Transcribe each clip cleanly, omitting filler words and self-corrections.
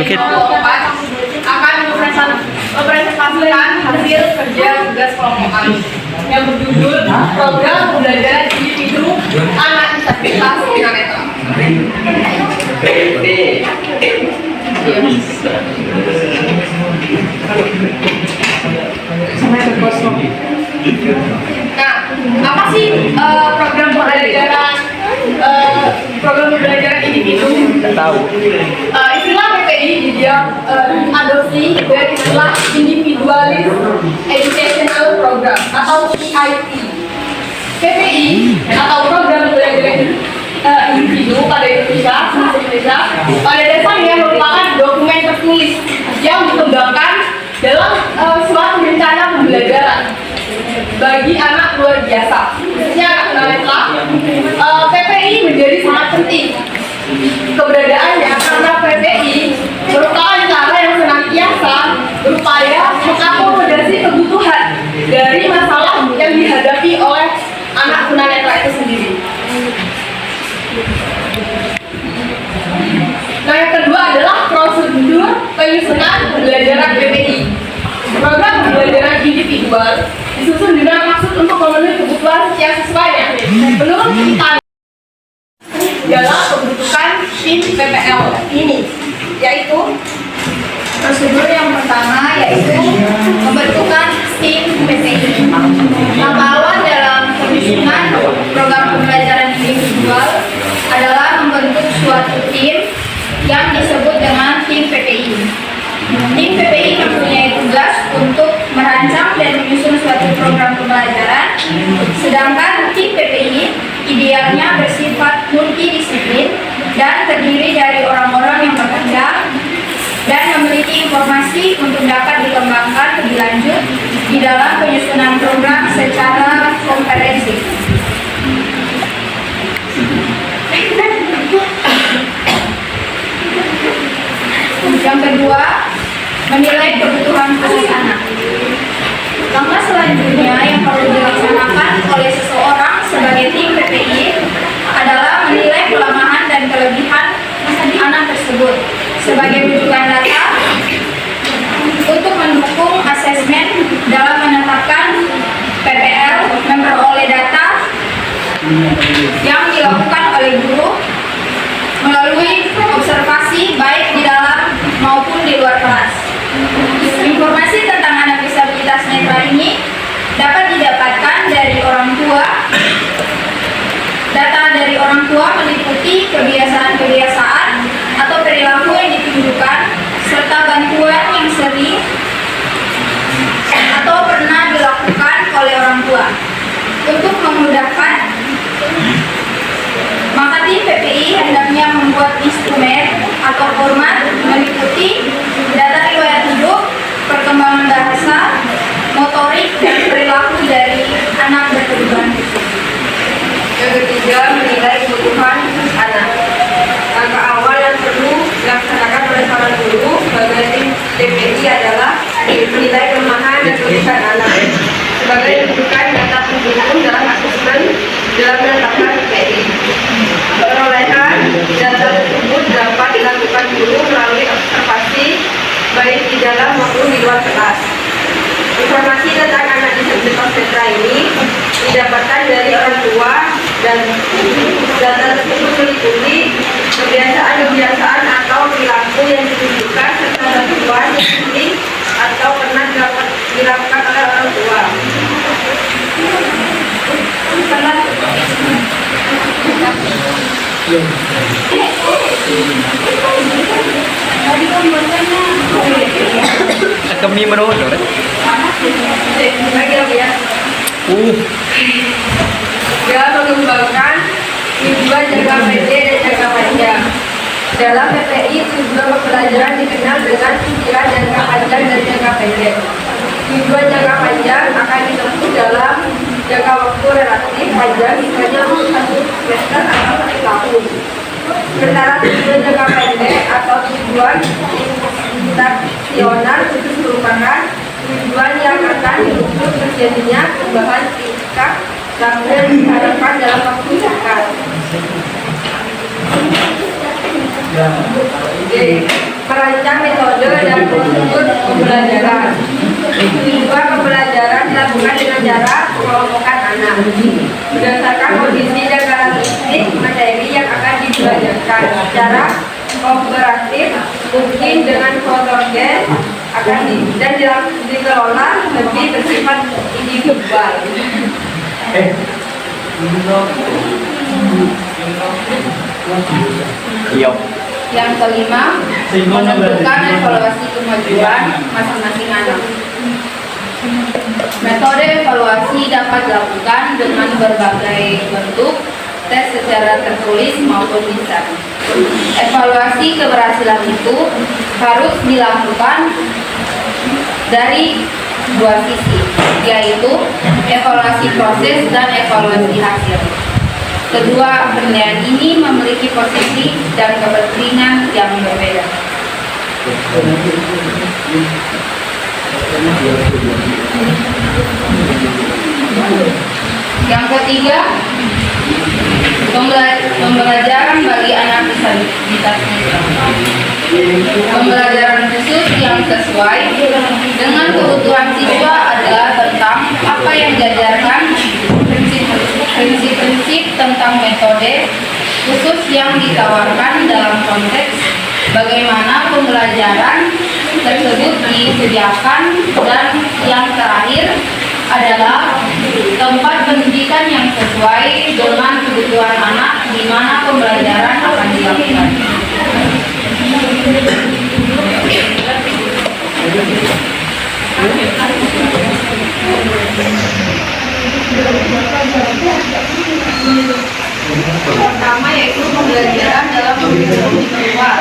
Cukit. Akan mempresentasikan hasil kerja tugas kelompokan yang berjudul Program Pembelajaran Individu Anak Disabilitas Tunanetra. Nah, apa sih program pembelajaran individu? Nggak tahu. Istilah PPI dia adopsi dari istilah Individualis Educational Program atau EIP. PPI atau program pembelajaran individu pada Indonesia pada dasarnya merupakan dokumen tertulis yang dikembangkan dalam suatu rencana pembelajaran bagi anak luar biasa, khususnya anak tunanetra. PPI menjadi sangat penting keberadaannya karena PPI merupakan cara yang senantiasa berupaya mengakomodasi kebutuhan dari masalah yang dihadapi oleh anak tunanetra itu sendiri. Nah, yang kedua adalah prosedur penyusunan pembelajaran PPI. Program pembelajaran individual disusun dengan maksud untuk memenuhi kebutuhan yang sesuai menurut kita dalam pembentukan tim PPL ini, yaitu prosedur yang pertama yaitu pembentukan tim PPI. Langkah awal dalam penyusunan program pembelajaran individual adalah membentuk suatu tim yang disebut dengan tim PPI. Tim PPI mempunyai tugas untuk merancang dan menyusun suatu program pembelajaran, sedangkan tim PPI idealnya bersifat multidisiplin dan terdiri dari orang-orang yang bekerja dan memiliki informasi untuk dapat dikembangkan lebih lanjut di dalam penyusunan program secara komprehensif. Yang kedua, menilai kebutuhan khusus anak. Langkah selanjutnya yang perlu dilaksanakan oleh seseorang sebagai tim PPI adalah menilai kelemahan dan kelebihan anak tersebut sebagai rujukan data untuk mendukung asesmen dalam menetapkan PPL memperoleh data yang dilakukan oleh guru melalui observasi baik di dalam maupun di luar kelas. Informasi tentang anak disabilitas netra ini dapat didapatkan dari orang tua. Data dari orang tua meliputi kebiasaan-kebiasaan atau perilaku yang ditunjukkan serta bantuan yang sering atau pernah dilakukan oleh orang tua. Untuk memudahkan, maka tim PPI hendaknya membuat instrumen atau format meliputi data riwayat hidup, perkembangan bahasa, motorik, dan perilaku dari anak berkebutuhan khusus. Yang ketiga, menilai kebutuhan anak. Langkah awal yang perlu dilaksanakan oleh para guru sebagai tim PPI adalah menilai kelemahan dan kelebihan anak sebagai rujukan data pendukung dalam asesmen dalam menetapkan PPI. Perolehan data tersebut dapat dilakukan guru melalui observasi baik di dalam maupun di luar kelas. Informasi tentang anak disabilitas netra ini didapatkan dari orang tua dan data tersebut meliputi kebiasaan atau perilaku yang ditunjukkan serta bantuan yang penting atau pernah dilakukan oleh orang tua. Kami menurut Dia mengembangkan tujuan jangka pendek dan jangka panjang. Dalam PPI, tujuan pembelajaran dikenal dengan pikiran jangka panjang dan jangka pendek. Tujuan jangka panjang akan ditempuh dalam jangka waktu relatif panjang, misalnya untuk 1 semester atau 1 tahun. Sementara tujuan jangka pendek atau tujuan institusional khusus merupakan tujuan yang akan diukur terjadinya perubahan tingkat laku yang diharapkan dalam waktu dekat. merancang metode dan prosedur pembelajaran. Kedua, pembelajaran dilakukan dengan cara mengelompokkan anak berdasarkan kondisi dan karakteristik materi yang akan dibelajarkan secara kooperatif, mungkin dengan fotogen dan dikelola lebih bersifat individual. Yang kelima, menentukan evaluasi kemajuan masing-masing anak. Metode evaluasi dapat dilakukan dengan berbagai bentuk, tes secara tertulis maupun lisan. Evaluasi keberhasilan itu harus dilakukan dari dua sisi, yaitu evaluasi proses dan evaluasi hasil. Kedua penilaian ini memiliki posisi dan kepentingan yang berbeda. Yang ketiga, pembelajaran bagi anak disabilitas netra. Pembelajaran khusus yang sesuai dengan kebutuhan siswa adalah tentang apa yang diajarkan, prinsip-prinsip tentang metode khusus yang ditawarkan dalam konteks bagaimana pembelajaran tersebut disediakan, dan yang terakhir adalah tempat pendidikan yang sesuai dengan kebutuhan anak di mana pembelajaran akan dilakukan. Pertama yaitu pembelajaran dalam komunikasi keluar.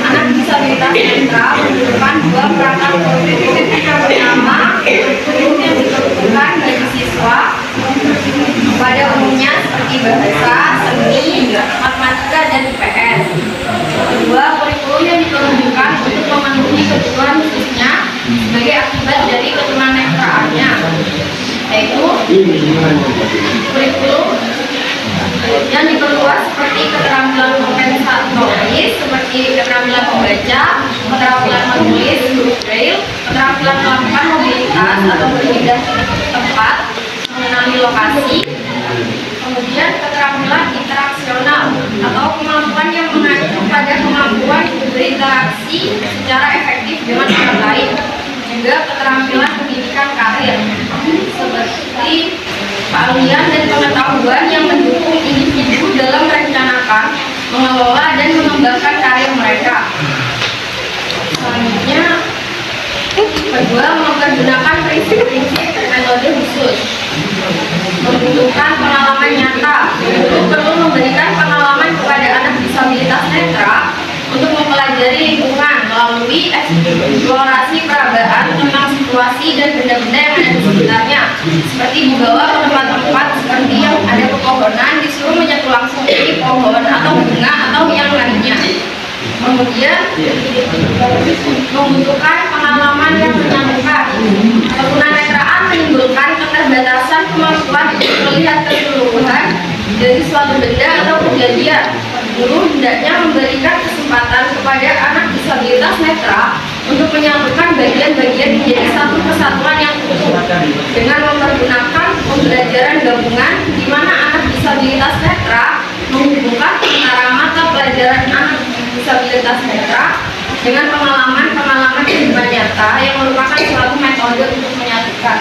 Anak disabilitas netra membutuhkan dua perangkat komunikasi. Yang pertama, kurikulum yang diperuntukkan bagi siswa pada umumnya seperti bahasa, seni, matematika, dan IPS. Kedua, kurikulum yang diperuntukkan untuk memenuhi kebutuhan khususnya sebagai akibat dari ketunanetraannya, yaitu kurikulum yang diperluas seperti keterampilan kompensatoris seperti keterampilan membaca, keterampilan menulis huruf braille, keterampilan melakukan mobilitas atau berpindah tempat, mengenali lokasi, kemudian keterampilan interaksional atau kemampuan yang mengacu pada kemampuan berinteraksi secara efektif dengan orang lain, juga keterampilan pendidikan karir seperti keahlian dan pengetahuan yang mendukung individu dalam merencanakan, mengelola, dan mengembangkan karir mereka. Selanjutnya, kedua, mempergunakan prinsip-prinsip metode khusus. Membutuhkan pengalaman nyata. Guru perlu memberikan pengalaman kepada anak disabilitas netra untuk mempelajari lingkungan melalui eksplorasi peragaan tentang situasi dan benda-benda yang ada di sekitarnya, seperti dibawa ke tempat-tempat seperti yang ada pepohonan, disuruh menyentuh langsung di pohon atau bunga atau yang lainnya. Kemudian membutuhkan pengalaman yang menyambungkan. Ketunanetraan menimbulkan keterbatasan kemampuan untuk melihat keseluruhan dari suatu benda atau kejadian. Guru hendaknya memberikan kesempatan kepada anak disabilitas netra untuk menyatukan bagian-bagian menjadi satu kesatuan yang utuh dengan mempergunakan pembelajaran gabungan di mana anak disabilitas netra menghubungkan antara mata pelajaran anak disabilitas netra dengan pengalaman-pengalaman kehidupan nyata yang merupakan suatu metode untuk menyatukan.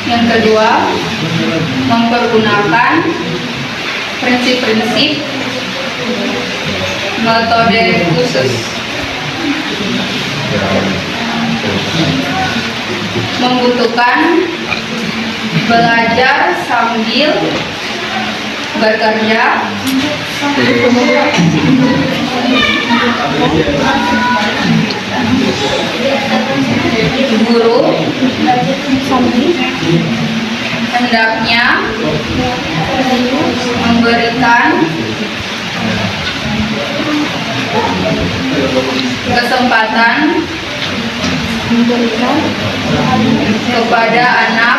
Yang kedua, mempergunakan prinsip-prinsip metode khusus. Membutuhkan belajar sambil bekerja, guru hendaknya memberikan kesempatan kepada anak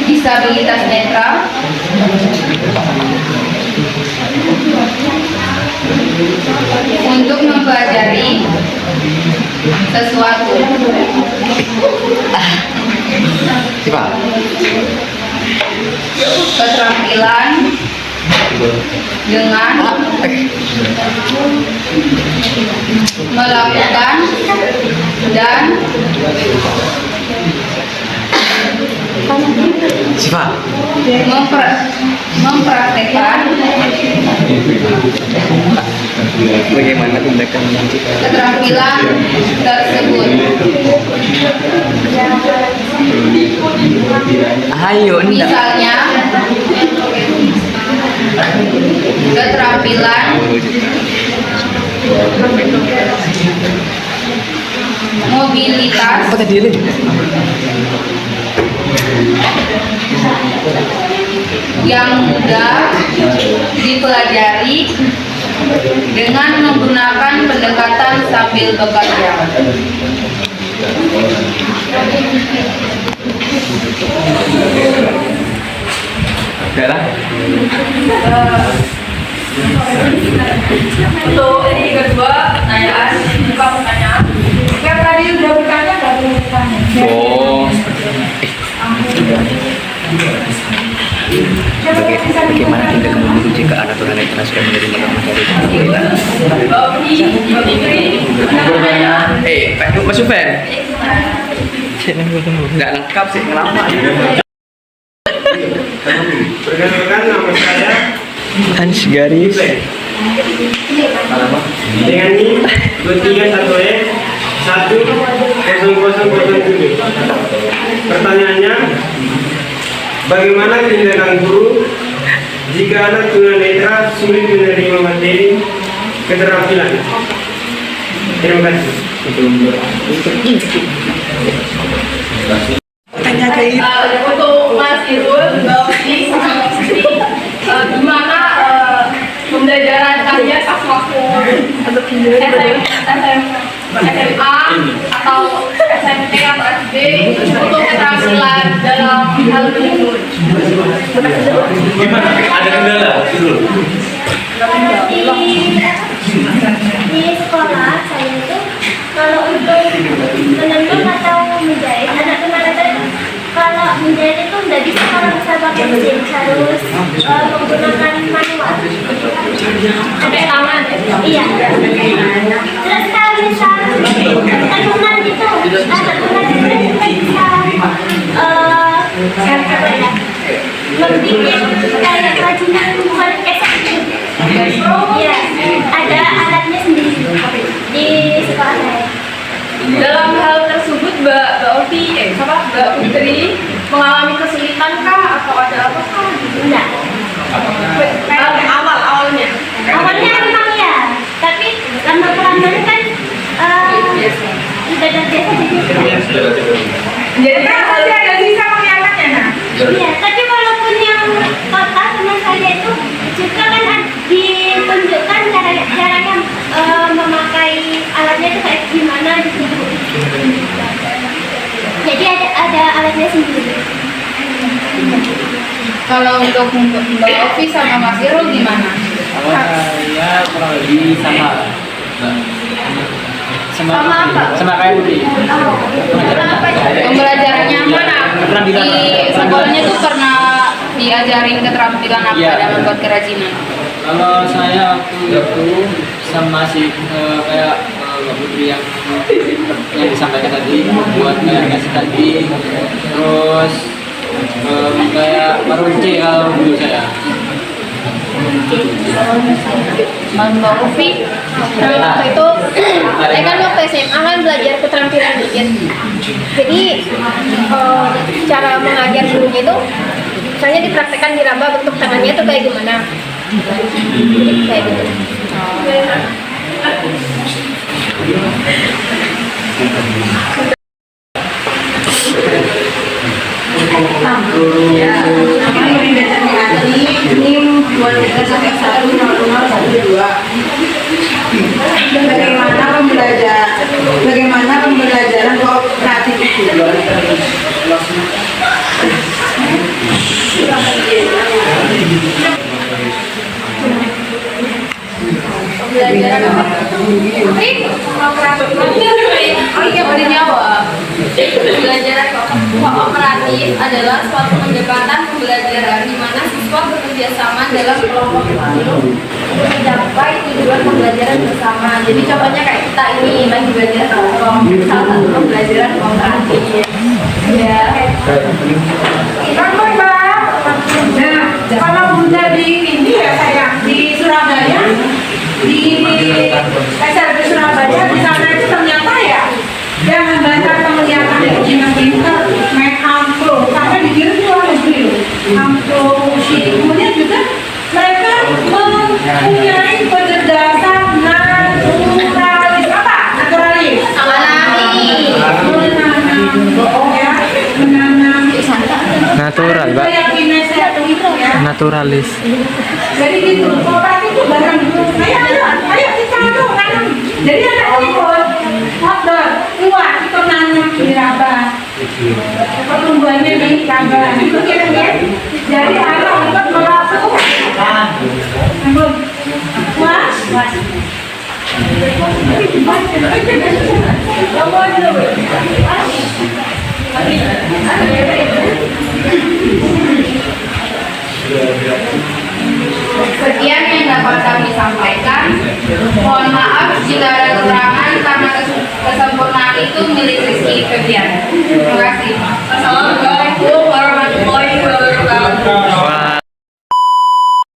disabilitas netra untuk mempelajari sesuatu. Keterampilan dengan melakukan dan mempraktekkan Bagaimana tindakan keterampilan tersebut. Ayo, enggak. Misalnya, keterampilan mobilitas Apa tadi ini? yang mudah dipelajari dengan menggunakan pendekatan sambil bekerja. Udah lah. Untuk ini kedua pertanyaan, buka pertanyaan. Yang tadi udah bertanya nggak perlu bertanya. Oh. Bagaimana tindakan guru jika anak tunanetra sudah menerima materi penampilan? Mas Ufen. Nggak lengkap sih, lama. Perkenalkan, nama saya Hans Garis. dengan NIM 231E10007. Pertanyaannya, bagaimana tindakan guru jika anak tunanetra sulit menerima materi keterampilan? Terima kasih. Untuk Mas Irul, Mbak Oki, sama Mas Sri, gimana pembelajaran kalian pas waktu SMA atau SMP atau SD untuk keterampilan dalam hal menyebut? Gimana? Ada kendala? Di sekolah saya itu kalau untuk menenun atau menjahit anak tunanetra itu kalau menjahit itu nggak bisa kalau bisa pakai mesin, harus menggunakan manual. Pakai tangan ya? Iya. Terus kalau misal tenunan itu anak tunanetra itu bisa apa ya, membuat kayak kerajinan bukan keset. Iya, ada alatnya sendiri di sekolah saya. Dalam hal tersebut Mbak Mbak Putri mengalami kesulitan kah atau ada apa kah? Enggak. Awalnya Awalnya memang ya, tapi lama-kelamaan kan sudah terbiasa jadi kan masih ada sisa pengingatannya nah. Iya, tapi walaupun yang kota teman saya itu juga kan ditunjukkan caranya memakai alatnya itu kayak gimana gitu. Jadi ada alatnya sendiri. Kalau untuk Mbak Ovi sama Mas Irul gimana? Saya kurang lebih sama. Sama apa? Sama kayak Budi. Pembelajarannya mana? Di sekolahnya tuh pernah diajarin keterampilan apa Iya. dalam membuat kerajinan? Kalau saya waktu itu sama si kayak Mbak Putri yang disampaikan tadi, buat kayak kasih tadi, terus kayak baru cek dulu saya. Mbak Ovi, waktu itu saya kan waktu SMA kan belajar keterampilan dikit. Jadi cara mengajar gurunya itu misalnya dipraktekkan di raba bentuk tangannya itu kayak gimana. Kayak gitu. ini buat kita sampai 1.00.1.2. Bagaimana pembelajaran kooperatif itu? Pembelajaran oh iya boleh jawab. Pembelajaran kooperatif adalah suatu pendekatan pembelajaran di mana siswa bekerja sama dalam kelompok untuk mencapai tujuan pembelajaran bersama. Jadi contohnya kayak kita ini lagi belajar kelompok, salah satu pembelajaran kooperatif. Ya. Nah, kalau Bunda di ini ya sayang di Surabaya, di SLB Surabaya di sana itu ternyata ya yang membantu penglihatan dengan pintar make amplo sampai dikirim ke luar negeri loh. Amplo musik, kemudian juga mereka mempunyai kecerdasan naturalis apa? Naturalis. Menanam Natural, Mbak. Naturalis. Jadi gitu, kooperatif itu bareng. Ayo kita nanam. Jadi ada ikut outdoor, keluar kita nanam di raba. Pertumbuhannya di raba. Itu kira-kira. Jadi anak ikut melakukan. Was. Sekian yang dapat kami sampaikan. Mohon maaf jika ada kekurangan karena kesempurnaan itu milik Rizky Febrian. Terima kasih. Assalamualaikum warahmatullahi wabarakatuh.